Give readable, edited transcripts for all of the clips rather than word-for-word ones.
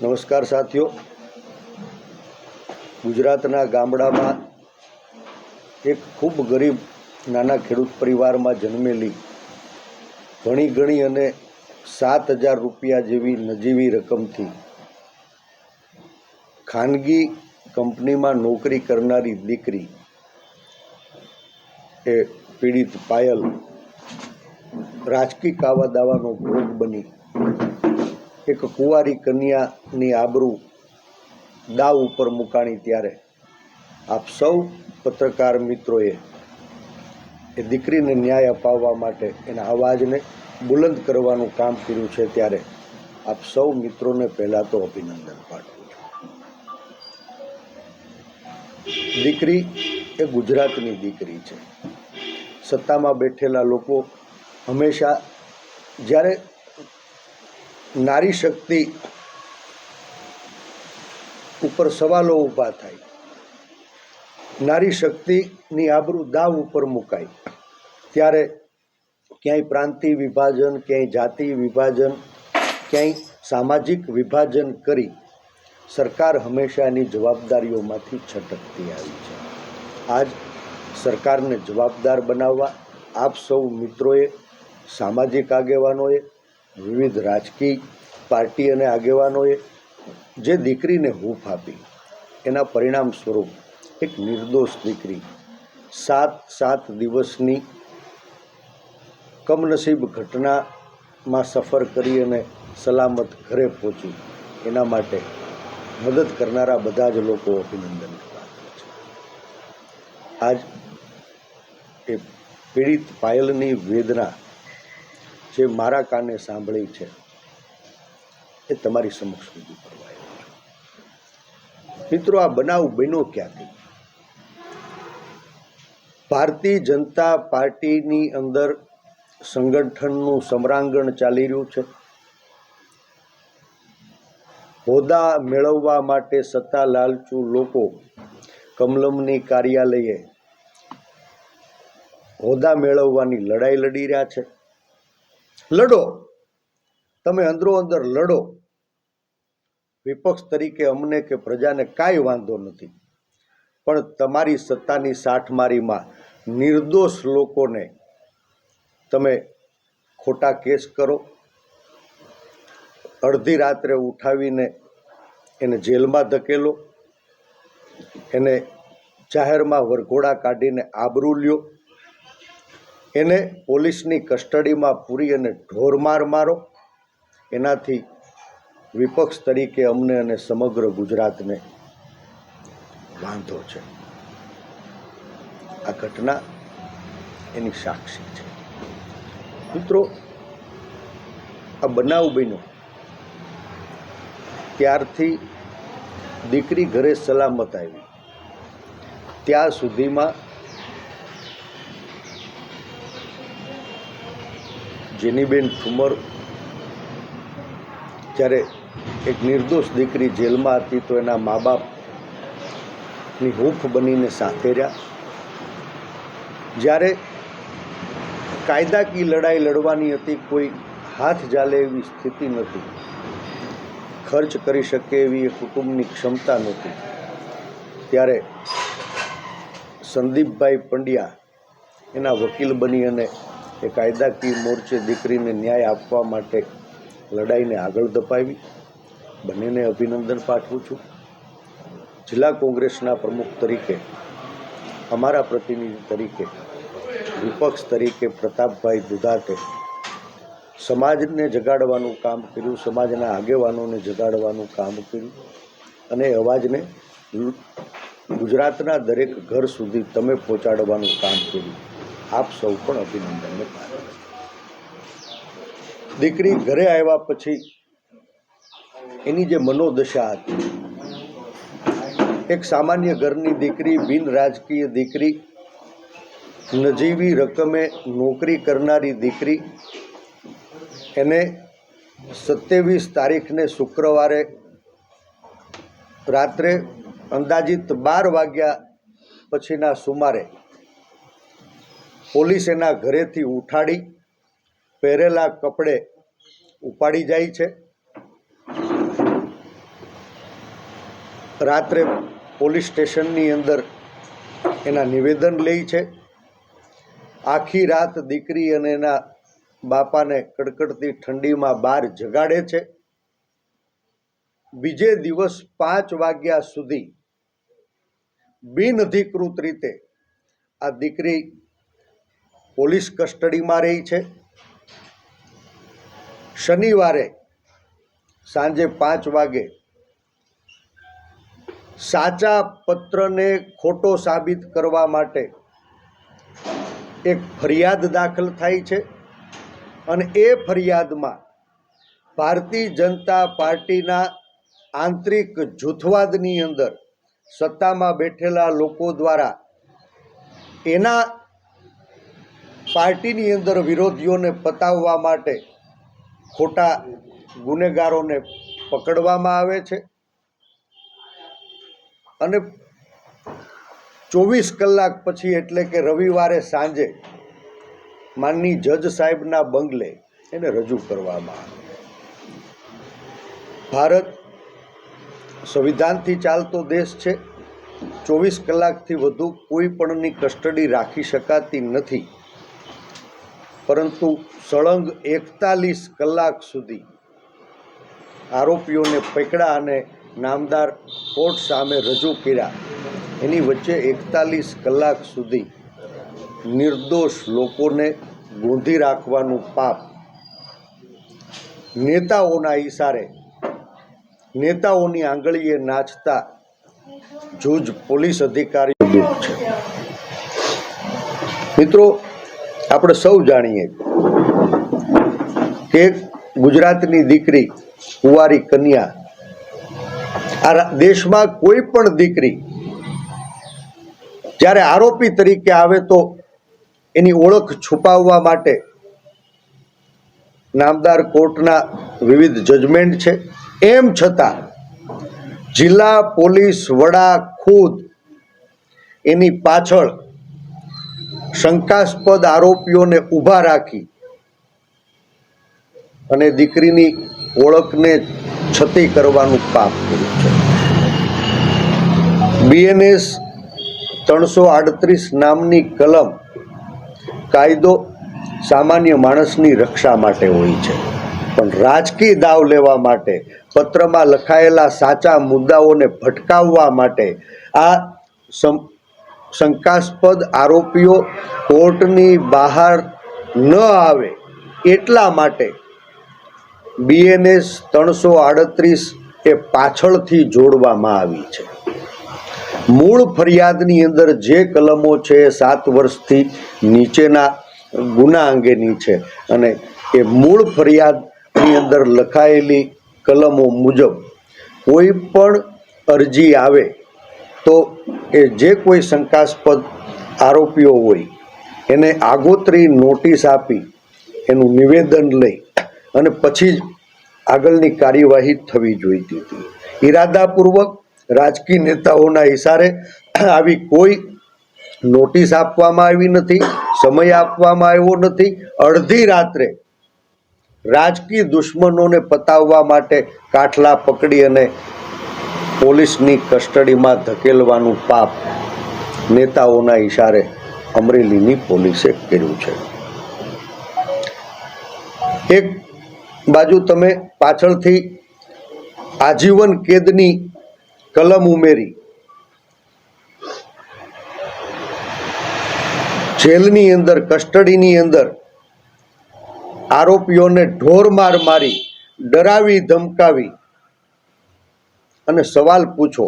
નમસ્કાર સાથીઓ, ગુજરાતના ગામડામાં એક ખૂબ ગરીબ નાના ખેડૂત પરિવારમાં જન્મેલી ભણી ગણી અને 7,000 રૂપિયા જેવી નજીવી રકમથી ખાનગી કંપનીમાં નોકરી કરનારી દીકરી એ પીડિત પાયલ રાજકીય કાવા દાવાનો ભોગ બની એક કુંવારી કન્યાની આબરૂ દાવ ઉપર મુકાણી ત્યારે આપ સૌ પત્રકાર મિત્રોએ એ દીકરીને ન્યાય અપાવવા માટે એના અવાજને બુલંદ કરવાનું કામ કર્યું છે. ત્યારે આપ સૌ મિત્રોને પહેલાં તો અભિનંદન પાઠવું છું. દીકરી એ ગુજરાતની દીકરી છે. સત્તામાં બેઠેલા લોકો હંમેશા જ્યારે નારી શક્તિ ઉપર સવાલો ઊભા થાય, નારી શક્તિની આબરૂ દાવ ઉપર મુકાય, ત્યારે ક્યાંય પ્રાંતિય વિભાજન, ક્યાંય જાતિ વિભાજન, ક્યાંય સામાજિક વિભાજન કરી સરકાર હંમેશા એની જવાબદારીઓમાંથી છટકતી આવી છે. આજ સરકારને જવાબદાર બનાવવા આપ સૌ મિત્રોએ, સામાજિક આગેવાનોએ, વિવિધ રાજકીય પાર્ટી અને આગેવાનોએ જે દીકરીને હૂંફ આપી એના પરિણામ સ્વરૂપ એક નિર્દોષ દીકરી 7 દિવસની કમનસીબ ઘટનામાં સફર કરી અને સલામત ઘરે પહોંચી. એના માટે મદદ કરનારા બધા જ લોકો અભિનંદન પાત્ર છે. આજ એ પીડિત પાયલની વેદના જે મારા કાને સાંભળી છે એ તમારી સમક્ષ રજૂ કરવા આવ્યો છું. મિત્રો, આ બનાવ બન્યો ક્યાંથી? ભારતીય જનતા પાર્ટીની અંદર સંગઠનનું સમરાંગણ ચાલી રહ્યું છે. હોદ્દા મેળવવા માટે સત્તા લાલચુ લોકો કમલમની કાર્યાલયે હોદ્દા મેળવવાની લડાઈ લડી રહ્યા છે. લડો, તમે અંદરો અંદર લડો. વિપક્ષ તરીકે અમને કે પ્રજાને કાંઈ વાંધો નથી, પણ તમારી સત્તાની સાઠમારીમાં નિર્દોષ લોકોને તમે ખોટા કેસ કરો, અડધી રાત્રે ઉઠાવીને એને જેલમાં ધકેલો, એને જાહેરમાં વરઘોડા કાઢીને આબરૂ લ્યો, એને પોલીસની કસ્ટડીમાં પૂરી અને ઢોરમાર મારો. એનાથી વિપક્ષ તરીકે અમને અને સમગ્ર ગુજરાતને વાંધો છે. આ ઘટના એની સાક્ષી છે. મિત્રો, આ બનાવ બન્યો ત્યારથી દીકરી ઘરે સલામત આવી ત્યાં સુધીમાં જેનીબેન ઠુમર જ્યારે એક નિર્દોષ દીકરી જેલમાં હતી તો એના મા બાપની હૂંફ બનીને સાથે રહ્યા. જ્યારે કાયદાકીય લડાઈ લડવાની હતી, કોઈ હાથ ઝાલે એવી સ્થિતિ નહોતી, ખર્ચ કરી શકે એવી એ કુટુંબની ક્ષમતા નહોતી, ત્યારે સંદીપભાઈ પંડ્યા એના વકીલ બની અને એ કાયદાકીય મોરચે દીકરીને ન્યાય આપવા માટે લડાઈને આગળ ધપાવી. બંનેને અભિનંદન પાઠવું છું. જિલ્લા કોંગ્રેસના પ્રમુખ તરીકે, અમારા પ્રતિનિધિ તરીકે, વિપક્ષ તરીકે પ્રતાપભાઈ દુધાતે સમાજને જગાડવાનું કામ કર્યું, સમાજના આગેવાનોને જગાડવાનું કામ કર્યું અને અવાજને ગુજરાતના દરેક ઘર સુધી તમે પહોંચાડવાનું કામ કર્યું. આપ સૌ પણ અભિનંદનને પાત્ર. દીકરી ઘરે આવ્યા પછી એની જે મનોદશા હતી, એક સામાન્ય ઘરની દીકરી, બિન રાજકીય દીકરી, નજીવી રકમે નોકરી કરનારી દીકરી, એને 27 તારીખને શુક્રવારે રાત્રે અંદાજિત 12 વાગ્યા પછીના સુમારે પોલીસ એના ઘરેથી ઉઠાડી પહેરેલા કપડે ઉપાડી જાય છે. રાત્રે પોલીસ સ્ટેશનની અંદર એના નિવેદન લે છે. આખી રાત દીકરી અને એના બાપાને કડકડતી ઠંડીમાં બહાર જગાડે છે. બીજે દિવસ 5 વાગ્યા સુધી બિનઅધિકૃત રીતે આ દીકરી પોલીસ કસ્ટડીમાં રહી છે. શનિવારે સાંજે 5 વાગે સાચા પત્રને ખોટો સાબિત કરવા માટે એક ફરિયાદ દાખલ થાય છે અને એ ફરિયાદમાં ભારતીય જનતા પાર્ટીના આંતરિક જૂથવાદની અંદર સત્તામાં બેઠેલા લોકો દ્વારા એના પાર્ટીની અંદર વિરોધીઓને પતાવવા માટે ખોટા ગુનેગારોને પકડવામાં આવે છે અને 24 કલાક પછી એટલે કે રવિવારે સાંજે માનની જજ સાહેબના બંગલે એને રજૂ કરવામાં આવે. ભારત સંવિધાનથી ચાલતો દેશ છે. 24 કલાકથી વધુ કોઈ પણની કસ્ટડી રાખી શકાતી નથી, પરંતુ સળંગ 41 કલાક સુધી આરોપીઓને પકડ્યા અને નામદાર કોર્ટ સામે રજૂ કર્યા. એની વચ્ચે 41 કલાક સુધી નિર્દોષ લોકોને ગોંધી રાખવાનું પાપ નેતાઓના ઈશારે નેતાઓની આંગળીએ નાચતા જૂજ પોલીસ અધિકારીઓ દુઃખ છે. મિત્રો, આપણે સૌ જાણીએ કે ગુજરાતની દીકરી, કુંવારી કન્યા, આ દેશમાં કોઈ પણ દીકરી જ્યારે આરોપી તરીકે આવે તો એની ઓળખ છુપાવવા માટે નામદાર કોર્ટના વિવિધ જજમેન્ટ છે. એમ છતાં જિલ્લા પોલીસ વડા ખુદ એની પાછળ શંકાસ્પદ આરોપીઓને ઊભા રાખી અને દીકરીની ઓળખને છતી કરવાનું પાપ કર્યું છે. BNS 338 નામની કલમ કાયદો સામાન્ય માણસની રક્ષા માટે હોય છે, પણ રાજકીય દાવ લેવા માટે, પત્રમાં લખાયેલા સાચા મુદ્દાઓને ભટકાવવા માટે આ શંકાસ્પદ આરોપીઓ કોર્ટની બહાર ન આવે એટલા માટે BNS 338 એ પાછળથી જોડવામાં આવી છે. મૂળ ફરિયાદની અંદર જે કલમો છે 7 વર્ષથી નીચેના ગુના અંગેની છે અને એ મૂળ ફરિયાદની અંદર લખાયેલી કલમો મુજબ કોઈ પણ અરજી આવે તો એ જે કોઈ શંકાસ્પદ આરોપીઓ હોય એને આગોતરી નોટિસ આપી એનું નિવેદન લઈ અને પછી જ આગળની કાર્યવાહી થવી જોઈતી હતી. ઈરાદાપૂર્વક રાજકીય નેતાઓના ઈશારે આવી કોઈ નોટિસ આપવામાં આવી નથી, સમય આપવામાં આવ્યો નથી. અડધી રાત્રે રાજકીય દુશ્મનોને પતાવવા માટે કાઠલા પકડી અને પોલીસની કસ્ટડીમાં ધકેલવાનું પાપ નેતાઓના ઈશારે અમરેલીની પોલીસે કર્યું છે. એક બાજુ તમે પાછળથી આજીવન કેદની કલમ ઉમેરી જેલની અંદર, કસ્ટડીની અંદર આરોપીઓને ઢોરમાર મારી, ડરાવી ધમકાવી અને સવાલ પૂછો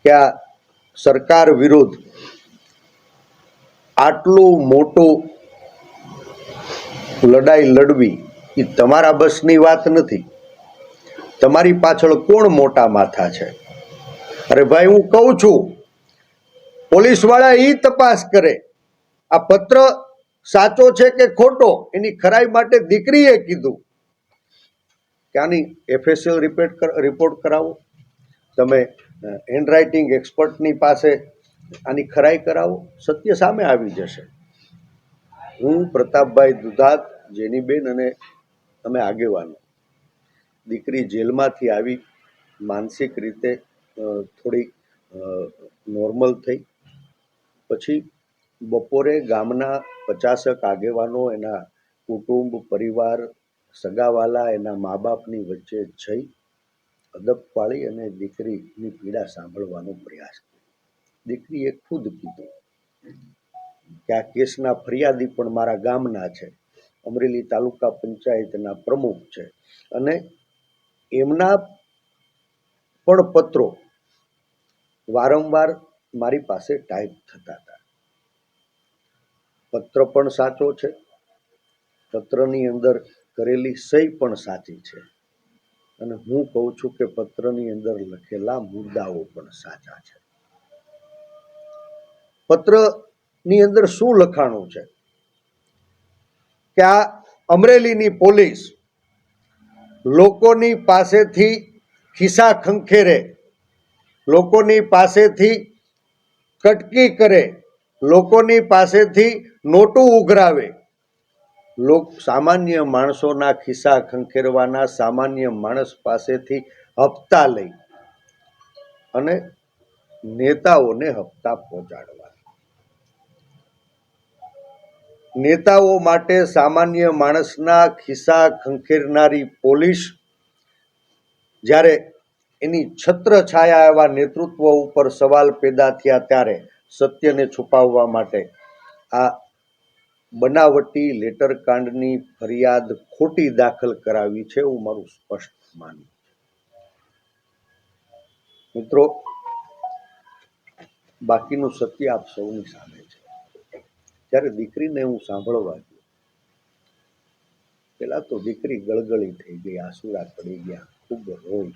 કે આ સરકાર વિરુદ્ધ આટલું મોટું લડાઈ લડવી એ તમારા બસની વાત નથી. તમારી પાછળ કોણ મોટા માથા છે? અરે ભાઈ, હું કહું છું, પોલીસવાળા એ તપાસ કરે આ પત્ર સાચો છે કે ખોટો. એની ખરાઈ માટે દીકરીએ કીધું કે આની FSL રિપોર્ટ કરાવો, તમે હેન્ડરાઇટિંગ એક્સપર્ટની પાસે આની ખરાઈ કરાવો, સત્ય સામે આવી જશે. હું પ્રતાપભાઈ દુધાત, જેનીબેન અને અમે આગેવાનો દીકરી જેલમાંથી આવી માનસિક રીતે થોડી નોર્મલ થઈ. પછી બપોરે ગામના 50 આગેવાનો, એના કુટુંબ પરિવાર, સગાવાલા, એના મા બાપની વચ્ચે જઈ અદબ પાળી અને દીકરીની પીડા સાંભળવાનો પ્રયાસ કર્યો. દીકરીએ ખુદ કીધું કે આ કેસના ફરિયાદી પણ મારા ગામના છે, અમરેલી તાલુકા પંચાયતના પ્રમુખ છે, અને એમના પણ પત્રો વારંવાર મારી પાસે ટાઈપ થતા હતા. પત્ર પણ સાચો છે, પત્રની અંદર કરેલી સહી પણ સાચી છે, અને હું કહું છું કે પત્રની અંદર લખેલા મુદ્દાઓ પણ સાચા છે. પત્રની અંદર શું લખાણું છે કે આ અમરેલીની પોલીસ લોકોની પાસેથી ખિસ્સા ખંખેરે, લોકોની પાસેથી કટકી કરે, લોકોની પાસેથી નોટું ઉઘરાવે, સામાન્ય માણસોના ખિસ્સા ખંખેરવાના, સામાન્ય માણસ પાસેથી હપ્તા લઈ અને નેતાઓને હપ્તા પહોંચાડવા. નેતાઓ માટે સામાન્ય માણસના ખિસ્સા ખંખેરનારી પોલીસ જ્યારે એની છત્રછાયા એવા નેતૃત્વ ઉપર સવાલ પેદા થયા ત્યારે સત્યને છુપાવવા માટે આ બનાવટી લેટરકાંડની ફરિયાદ ખોટી દાખલ કરાવી છે, એવું મારું સ્પષ્ટ માનવું છે. મિત્રો, બાકીનું સત્ય આપ સૌની સામે છે. જ્યારે દીકરીને હું સાંભળવા ગયો, પેલા તો દીકરી ગળગળી થઈ ગઈ, આંસુડા પડી ગયા, ખૂબ રોઈ,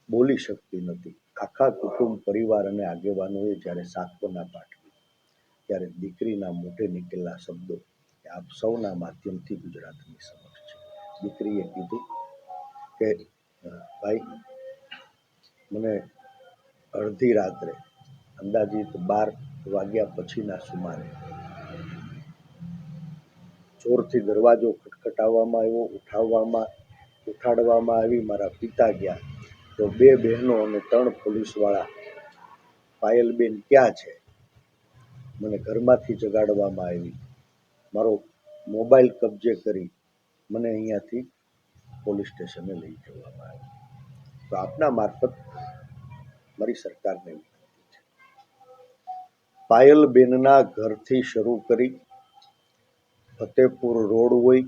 બોલી શકતી નથી. આખા કુટુંબ પરિવાર અને આગેવાનોએ જ્યારે સાંત્વના પાઠવી ત્યારે દીકરીના મોઢે નીકળેલા શબ્દો આપ સૌના માધ્યમથી ગુજરાતની સમક્ષ છે. દીકરીએ કીધું કે ભાઈ, મને અડધી રાત્રે અંદાજિત 12 વાગ્યા પછીના સુમારે જોરથી દરવાજો ખટખટાવવામાં આવ્યો, ઉઠાડવામાં આવી. મારા પિતા ગયા તો 2 બહેનો અને 3 પોલીસવાળા પાયલબેન ક્યાં છે, મને ઘરમાંથી જગાડવામાં આવી. મારો મોબાઈલ કબજે કરી મને અહીંયાથી પોલીસ સ્ટેશને લઈ જવામાં આવ્યો. તો આપના મારફત મારી સરકારને વિનંતી છે, પાયલબેનના ઘરથી શરૂ કરી ફતેપુર રોડ હોય,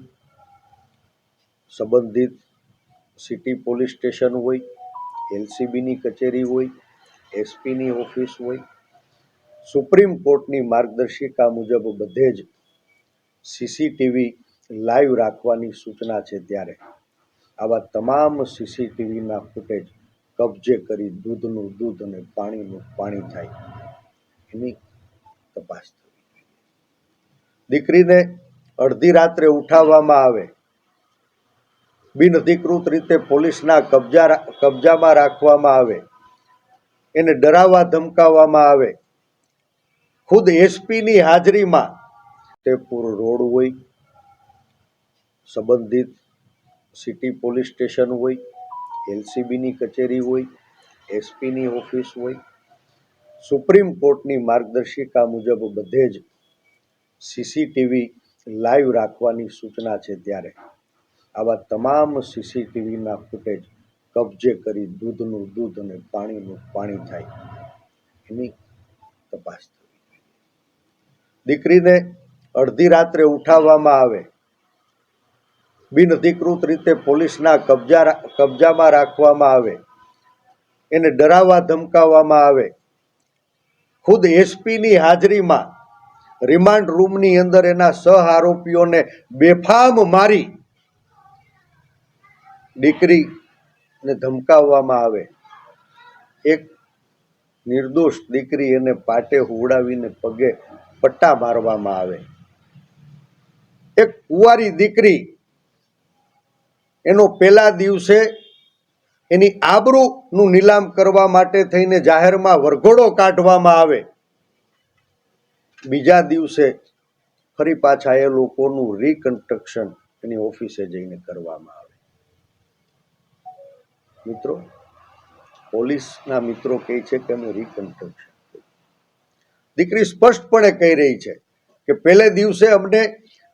સંબંધિત સિટી પોલીસ સ્ટેશન હોય, એલસીબીની કચેરી હોય, એસપીની ઓફિસ હોય, સુપ્રીમ કોર્ટની માર્ગદર્શિકા મુજબ બધે જ સીસીટીવી લાઈવ રાખવાની સૂચના છે. ત્યારે આવા તમામ સીસીટીવીના ફૂટેજ કબજે કરી દૂધનું દૂધ અને પાણીનું પાણી થાય એની તપાસ થવી. દીકરીને અડધી રાત્રે ઉઠાવવામાં આવે, બિનઅધિકૃત રીતે પોલીસના કબજામાં રાખવામાં આવે, એને ડરાવવા ધમકાવવામાં આવે, ખુદ એસપીની હાજરીમાં ફતેપુર રોડ હોય, સંબંધિત સિટી પોલીસ સ્ટેશન હોય, એલસીબીની કચેરી હોય, એસપીની ઓફિસ હોય, સુપ્રીમ કોર્ટની માર્ગદર્શિકા મુજબ બધે જ સીસીટીવી લાઈવ રાખવાની સૂચના છે. ત્યારે આવા તમામ સીસીટીવીના ફૂટેજ કબજે કરી દૂધનું દૂધ અને પાણીનું પાણી થાય એની તપાસ થવી. દીકરીને અડધી રાત્રે ઉઠાવવામાં આવે, બિનઅધિકૃત રીતે પોલીસના કબજામાં રાખવામાં આવે, એને ડરાવવા ધમકાવવામાં આવે, ખુદ એસપીની હાજરીમાં રિમાન્ડ રૂમની અંદર એના સહ આરોપીઓને બેફામ મારી દીકરીને ધમકાવવામાં આવે, એક નિર્દોષ દીકરી એને પાટે હુવડાવીને પગે પટ્ટા મારવામાં આવે, એક કુંવારી દીકરી એનો પહેલા દિવસે એની આબરૂનું નીલામ કરવા માટે થઈને જાહેરમાં વરઘોડો કાઢવામાં આવે, બીજા દિવસે ફરી પાછા એ લોકોનું રિકન્સ્ટ્રક્શન એની ઓફિસે જઈને કરવામાં આવે. મિત્રો, પોલીસના મિત્રો કહે છે કે અમે રિકન્સ્ટ્રક્શન, દીકરી સ્પષ્ટપણે કહી રહી છે કે પહેલે દિવસે અમને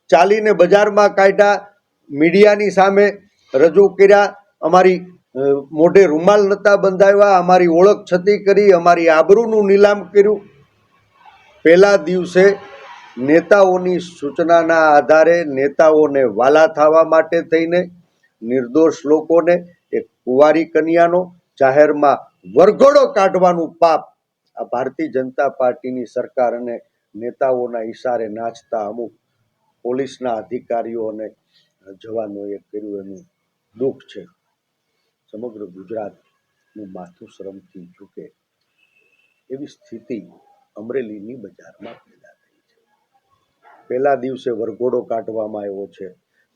ચાલીને બજારમાં કાઢ્યા, મીડિયાની સામે રજૂ કર્યા, અમારી મોઢે રૂમાલ નહોતા બંધાવ્યા, અમારી ઓળખ છતી કરી, અમારી આબરૂનું નીલામ કર્યું. પહેલા દિવસે નેતાઓની સૂચનાના આધારે, નેતાઓને વાલા થવા માટે થઈને નિર્દોષ લોકોને, એક કુંવારી કન્યાનો જાહેરમાં વરઘોડો કાઢવાનું પાપ આ ભારતીય જનતા પાર્ટીની સરકાર અને નેતાઓના ઈશારે નાચતા અમુક પોલીસના અધિકારીઓ અને જવાનોએ કર્યું એનું દુઃખ છે. સમગ્ર ગુજરાતનું માથું શરમથી ઝૂકે એવી સ્થિતિ અમરેલીની બજારમાં પેદા થઈ છે. પહેલા દિવસે વરઘોડો કાઢવામાં આવ્યો છે,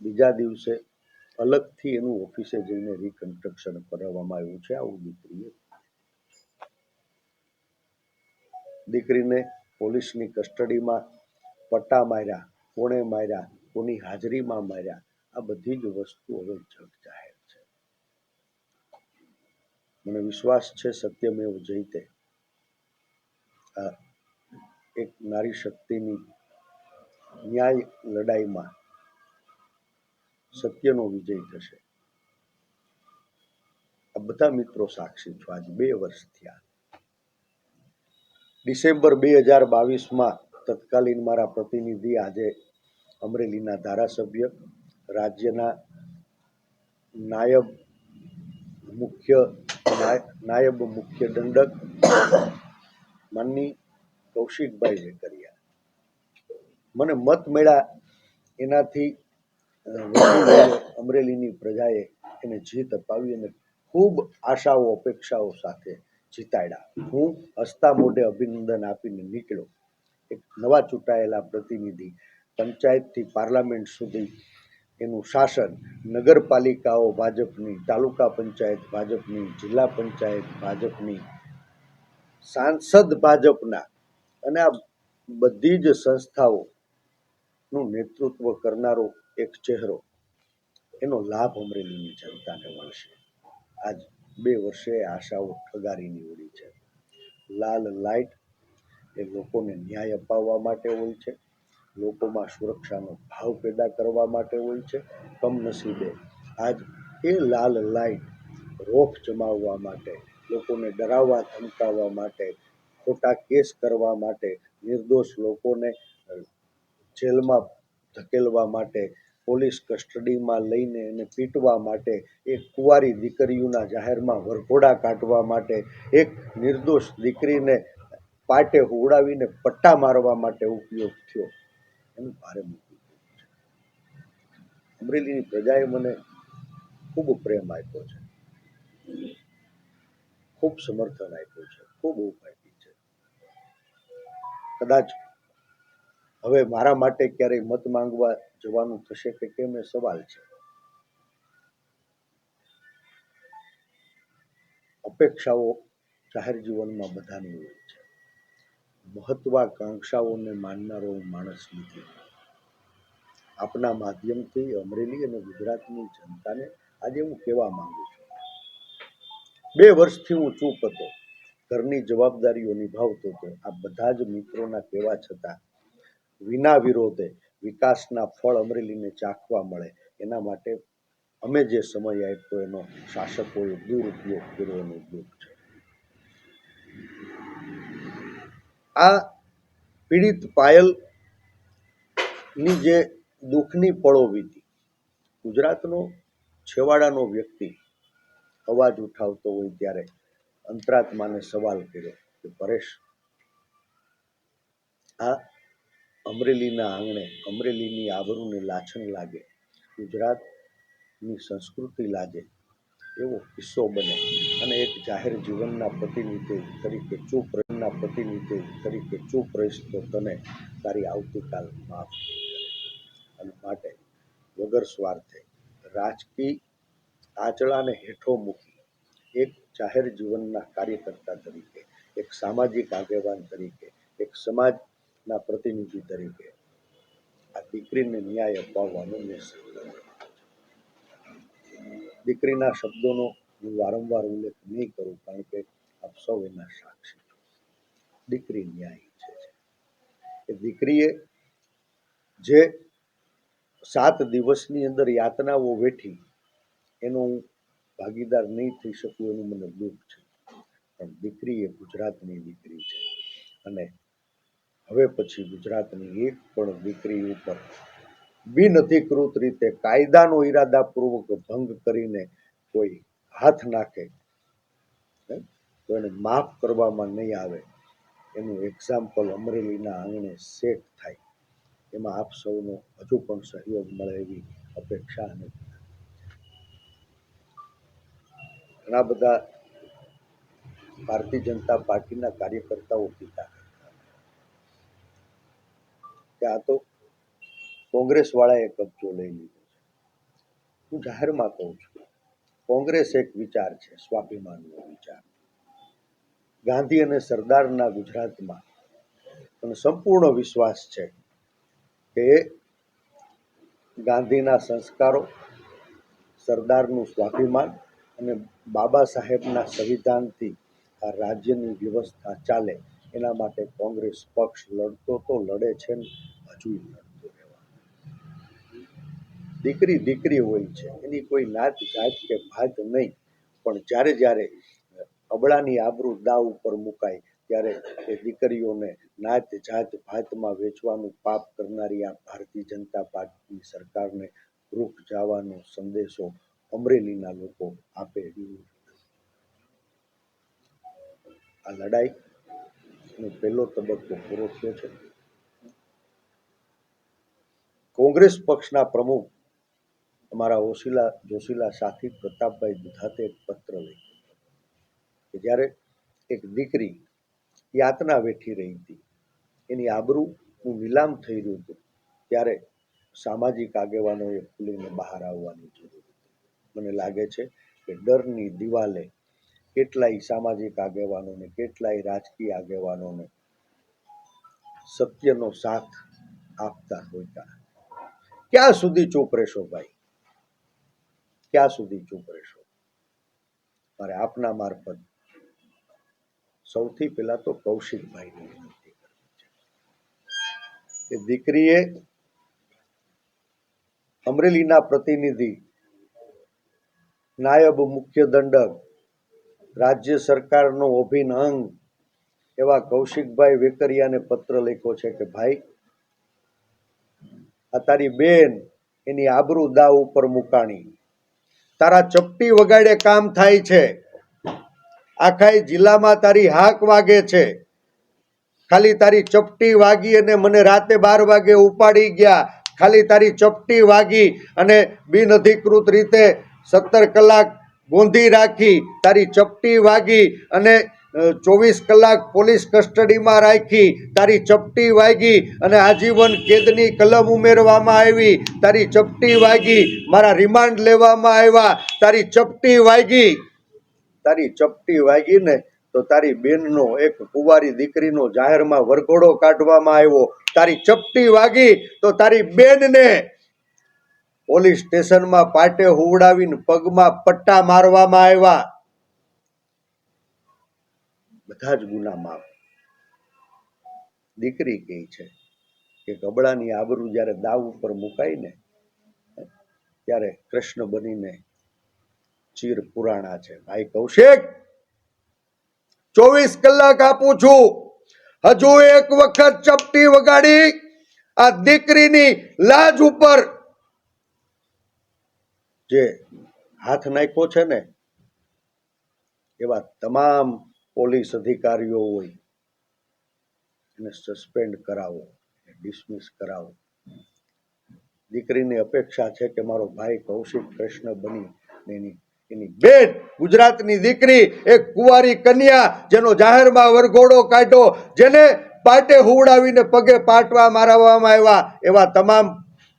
બીજા દિવસે અલગથી એનું ઓફિસે જઈને રિકન્સ્ટ્રક્શન કરાવવામાં આવ્યું છે. આવું દીકરીને પોલીસની કસ્ટડીમાં પટ્ટા માર્યા, કોણે માર્યા, કોની હાજરીમાં માર્યા, આ બધી જ વસ્તુ હવે જગ જાહેર છે. મને વિશ્વાસ છે સત્યમેવ જયતે, આ એક નારી શક્તિની ન્યાય લડાઈમાં સત્યનો વિજય થશે. આ બધા મિત્રો સાક્ષી છો. આજ 2 વર્ષ થયા. ડિસેમ્બર 2022માં તત્કાલીન મારા પ્રતિનિધિ, આજે અમરેલીના ધારાસભ્ય, રાજ્યના નાયબ મુખ્ય દંડક માનની કૌશિકભાઈ વેકરિયા મને મત મળ્યા, એનાથી અમરેલીની પ્રજાએ એને જીત અપાવી અને ખૂબ આશાઓ અપેક્ષાઓ સાથે જીતાડ્યા. હું હસતા મોઢે અભિનંદન આપીને નીકળ્યો. એક નવા ચૂંટાયેલા પ્રતિનિધિ, પંચાયતથી પાર્લામેન્ટ સુધી એનું શાસન, નગરપાલિકાઓ ભાજપની, તાલુકા પંચાયત ભાજપની, જિલ્લા પંચાયત ભાજપની, સાંસદ ભાજપના, અને આ બધી જ સંસ્થાઓનું નેતૃત્વ કરનારો એક ચહેરો, એનો લાભ અમરેલીની જનતાને મળશે. આજ 2 વર્ષે આશાઓ ઠગારી નીવડી છે. લાલ લાઇટ એ લોકોને ન્યાય અપાવવા માટે હોય છે, લોકોમાં સુરક્ષાનો ભાવ પેદા કરવા માટે હોય છે. કમનસીબે આજ એ લાલ લાઇટ રોફ જમાવવા માટે, લોકોને ડરાવવા ધમકાવવા માટે, ખોટા કેસ કરવા માટે, નિર્દોષ લોકોને જેલમાં ધકેલવા માટે, પોલીસ કસ્ટડીમાં લઈને એને પીટવા માટે, એક કુંવારી દીકરીઓના જાહેરમાં વરઘોડા કાઢવા માટે, એક નિર્દોષ દીકરીને પાટે હુવડાવીને પટ્ટા મારવા માટે ઉપયોગ થયો, એનું ભારે મૂકી દીધું છે. અમરેલીની પ્રજાએ મને ખૂબ પ્રેમ આપ્યો છે, ખૂબ સમર્થન આપ્યું છે, ખૂબ ઊભ આપી છે. કદાચ હવે મારા માટે ક્યારેય મત માંગવા જવાનું થશે કે કેમ એ સવાલ છે. અપેક્ષાઓ જાહેર જીવનમાં બધાની હોય છે. મહત્વાકાંક્ષાઓને માનનારો માણસ નથી. આપના માધ્યમથી અમરેલી અને ગુજરાતની જનતાને આજે હું કહેવા માંગુ છું, 2 વર્ષથી હું ચૂપ હતો, ઘરની જવાબદારીઓ નિભાવતો હતો. આ બધા જ મિત્રોના કહેવા છતાં વિના વિરોધે વિકાસના ફળ અમરેલીને ચાખવા મળે, એના માટે અમે જે સમય આપ્યો એનો શાસકોએ દુરુપયોગ કર્યો એનું દુઃખ છે. આ પીડિત પાયલની જે દુઃખની પળો વીતી, ગુજરાતનો છેવાડાનો વ્યક્તિ અવાજ ઉઠાવતો હોય ત્યારે અંતરાત્માને સવાલ કર્યો કે પરેશ, આ અમરેલીના આંગણે અમરેલીની આબરૂને લાછન લાગે, ગુજરાતની સંસ્કૃતિ લાગે એવો કિસ્સો બને અને એક જાહેર જીવનના પ્રતિનિધિ તરીકે ચૂપ રહીશ તો તને તારી આવતીકાલ માફ અને માટે વગર સ્વાર્થે રાજકીય આંચળાને હેઠો મૂકી એક જાહેર જીવનના કાર્યકર્તા તરીકે, એક સામાજિક આગેવાન તરીકે, એક સમાજના પ્રતિનિધિ તરીકે આ દીકરીને ન્યાય અપાવવાનો મેં સંકલ્પ. દીકરીના શબ્દોનો હું વારંવાર ઉલ્લેખ નહીં કરું, કારણ કે આપ સૌ એના સાક્ષી છો. દીકરી ન્યાય છે. એ દીકરીએ જે 7 દિવસની અંદર યાતનાઓ વેઠી, એનો હું ભાગીદાર નહીં થઈ શકું એનું મને દુઃખ છે. પણ દીકરી એ ગુજરાતની દીકરી છે, અને હવે પછી ગુજરાતની એક પણ દીકરી ઉપર બિનઅધિકૃત રીતે કાયદાનો ઈરાદાપૂર્વક ભંગ કરીને કોઈ હાથ નાખે તો એને માફ કરવામાં નહીં આવે. એનું એક્ઝામ્પલ અમરેલીના આંગણે સેટ થાય, એમાં આપ સૌનો હજુ પણ સહયોગ મળે એવી અપેક્ષા. અને ઘણા બધા ભારતીય જનતા પાર્ટીના કાર્યકર્તાઓ ટીકા કરતા કે આ તો કોંગ્રેસ વાળાએ કબજો લઈ લીધો છે. હું જાહેરમાં કહું છું, કોંગ્રેસ એક વિચાર છે, સ્વાભિમાનનો વિચાર. ગાંધી અને સરદારના ગુજરાતમાં મને સંપૂર્ણ વિશ્વાસ છે કે ગાંધીના સંસ્કારો, સરદારનું સ્વાભિમાન અને બાબા સાહેબના સંવિધાનથી આ રાજ્યની વ્યવસ્થા ચાલે, એના માટે કોંગ્રેસ પક્ષ લડતો તો લડે છે ને હજુ લડતો રહેવાનો. દીકરી દીકરી હોય છે, એની કોઈ નાત જાત કે ભાત નહીં. પણ જ્યારે જ્યારે અબળાની આબરૂ દાવ ઉપર મુકાય ત્યારે એ દીકરીઓને નાત જાત ભાતમાં વેચવાનું પાપ કરનારી આ ભારતીય જનતા પાર્ટીની સરકારને રૂખ જવાનો સંદેશો અમરેલીના લોકો આપે. આ લડાઈનો પહેલો તબક્કો પૂરો થયો છે. કોંગ્રેસ પક્ષના પ્રમુખ અમારા જોશીલા સાથી પ્રતાપભાઈ દુધાતે એક પત્ર લખ્યો કે જ્યારે એક દીકરી યાતના વેઠી રહી હતી, એની આબરૂનું નીલામ થઈ રહ્યું હતું, ત્યારે સામાજિક આગેવાનોએ ખુલીને બહાર આવવાની જરૂર હતી. મને લાગે છે કે ડરની દિવાલે કેટલાય સામાજિક આગેવાનોને, કેટલાય રાજકીય આગેવાનોને સત્યનો સાથ આપતા હોય. ક્યાં સુધી ચૂપ રહેશો ભાઈ? ક્યાં સુધી ચૂપ રહેશો? મારે આપના મારફત સૌથી પહેલા તો કૌશિકભાઈને વિનંતી કરવી છે કે દીકરીએ અમરેલીના પ્રતિનિધિ, નાયબ મુખ્ય દંડક, રાજ્ય સરકારનો અભિન્ન અંગ એવા કૌશિકભાઈ વેકરિયાને પત્ર લખ્યો છે કે ભાઈ, આ તારી બેન એની આબરૂ દાવ ઉપર મુકાણી, તારા ચપટી વગાડે કામ થાય છે, આખા જિલ્લામાં તારી હાક વાગે છે. ખાલી તારી ચપટી વાગી અને મને રાતે 12 વાગે ઉપાડી ગયા, ખાલી તારી ચપટી વાગી અને બિનઅધિકૃત રીતે 17 કલાક ગોંધી રાખી, તારી ચપટી વાગી અને 24 કલાક પોલીસ કસ્ટડીમાં રાખી, તારી ચપટી વાગી અને આજીવન કેદની કલમ ઉમેરવામાં આવી, તારી ચપટી વાગી મારા રિમાન્ડ લેવામાં આવ્યા, તારી ચપટી વાગી. તારી ચપટી વાગી ને તો તારી બેનનો, એક કુંવારી દીકરીનો જાહેરમાં વરઘોડો કાઢવામાં આવ્યો. તારી ચપટી વાગી તો તારી બેનને પોલીસ સ્ટેશનમાં પાટે હુવડાવીને પગમાં પટ્ટા મારવામાં આવ્યા. બધા જ ગુના માફ. દીકરી કહે છે કે ગબડાની આબરૂ જ્યારે દાવ ઉપર મુકાય ને ત્યારે કૃષ્ણ બનીને ચીર પુરાણા છે. ભાઈ કૌશિક, 24 કલાક આપું છું, હજુ એક વખત ચપટી વગાડી આ દીકરીની લાજ ઉપર જે હાથ નાખ્યો છે ને, એવા તમામ પોલીસ અધિકારીઓ હોય એને સસ્પેન્ડ કરાવો, ડિસમિસ કરાવો. દીકરીની અપેક્ષા છે કે મારો ભાઈ કૌશિક કૃષ્ણ બની એની બેન, ગુજરાતની દીકરી, એક કુંવારી કન્યા જેનો જાહેરમાં વરઘોડો કાઢ્યો, જેને પાટે હુવડાવીને પગે પાટવા મારવામાં આવ્યા, એવા તમામ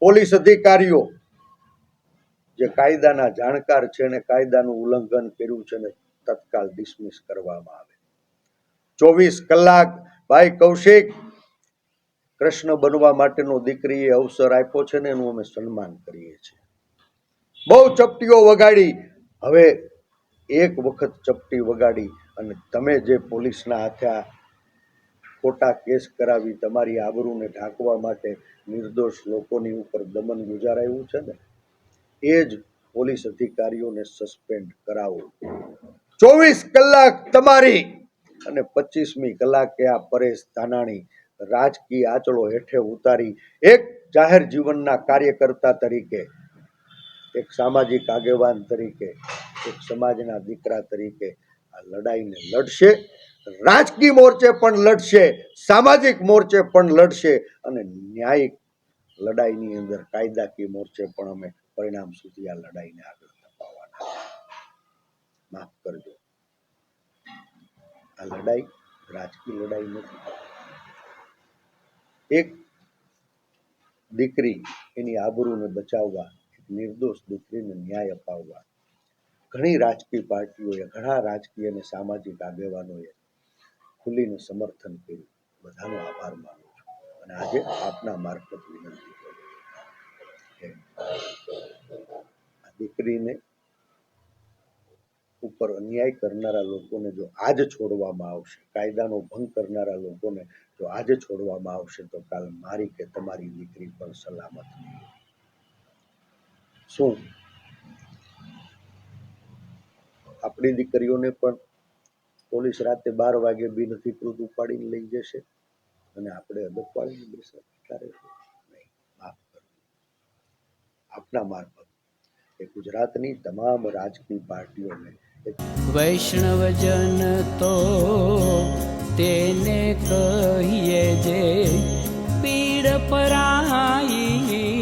પોલીસ અધિકારીઓ જે કાયદાના જાણકાર છે અને કાયદાનું ઉલ્લંઘન કર્યું છે ને તત્કાલ ડિસમિસ કરવામાં આવે. 24 કલાક ભાઈ કૌશિક કૃષ્ણ બનવા માટેનો દીકરીએ અવસર આપ્યો છે ને એનું અમે સન્માન કરીએ છીએ. બહુ ચપટીઓ વગાડી, હવે એક વખત ચપટી વગાડી અને તમે જે પોલીસના હાથે આ ખોટા કેસ કરાવી તમારી આબરૂને ઢાંકવા માટે નિર્દોષ લોકોની ઉપર દમન ગુજારાયું છે ને, એ જ પોલીસ અધિકારીઓને સસ્પેન્ડ કરાવો. 24 કલાક તમારી અને 25મી કલાકે આ પરેશ ધાનાણી રાજકીય આંચળો હેઠે ઉતારી એક જાહેર જીવનના કાર્યકર્તા તરીકે, એક સામાજિક આગેવાન તરીકે, એક સમાજના દીકરા તરીકે આ લડાઈને લડશે. રાજકીય મોરચે પણ લડશે, સામાજિક મોરચે પણ લડશે અને ન્યાયિક લડાઈની અંદર કાયદાકીય મોરચે પણ અમે પરિણામ સુધી આ લડાઈને આગળ ધપાવવાના. માફ કરજો, આ લડાઈ રાજકીય લડાઈ નથી. એક દીકરી એની આબરૂને બચાવવા, એક નિર્દોષ દીકરીને ન્યાય અપાવવા ઘણી રાજકીય પાર્ટીઓએ, ઘણા રાજકીય અને સામાજિક આગેવાનોએ ખુલીને સમર્થન કર્યું. બધાનો આભાર માનું છું અને આજે આપના મારફત વિનંતી કરું કે આ દીકરીને ઉપર અન્યાય કરનારા લોકોને જો આજ છોડવામાં આવશે, કાયદાનો ભંગ કરનારા લોકોને જો આજે છોડવામાં આવશે તો કાલ મારી કે તમારી દીકરી પણ સલામત નહીં. શું આપણી દીકરીઓને પણ પોલીસ રાતે 12 વાગે બિનઅધિકૃત ઉપાડીને લઈ જશે અને આપણે અદબ બેસે ત્યારે નહીં? માફ કરજો. આપના મારફત એ ગુજરાતની તમામ રાજકીય પાર્ટીઓને વૈષ્ણવજન તો તેને કહીએ જે પીડ પરાઈ.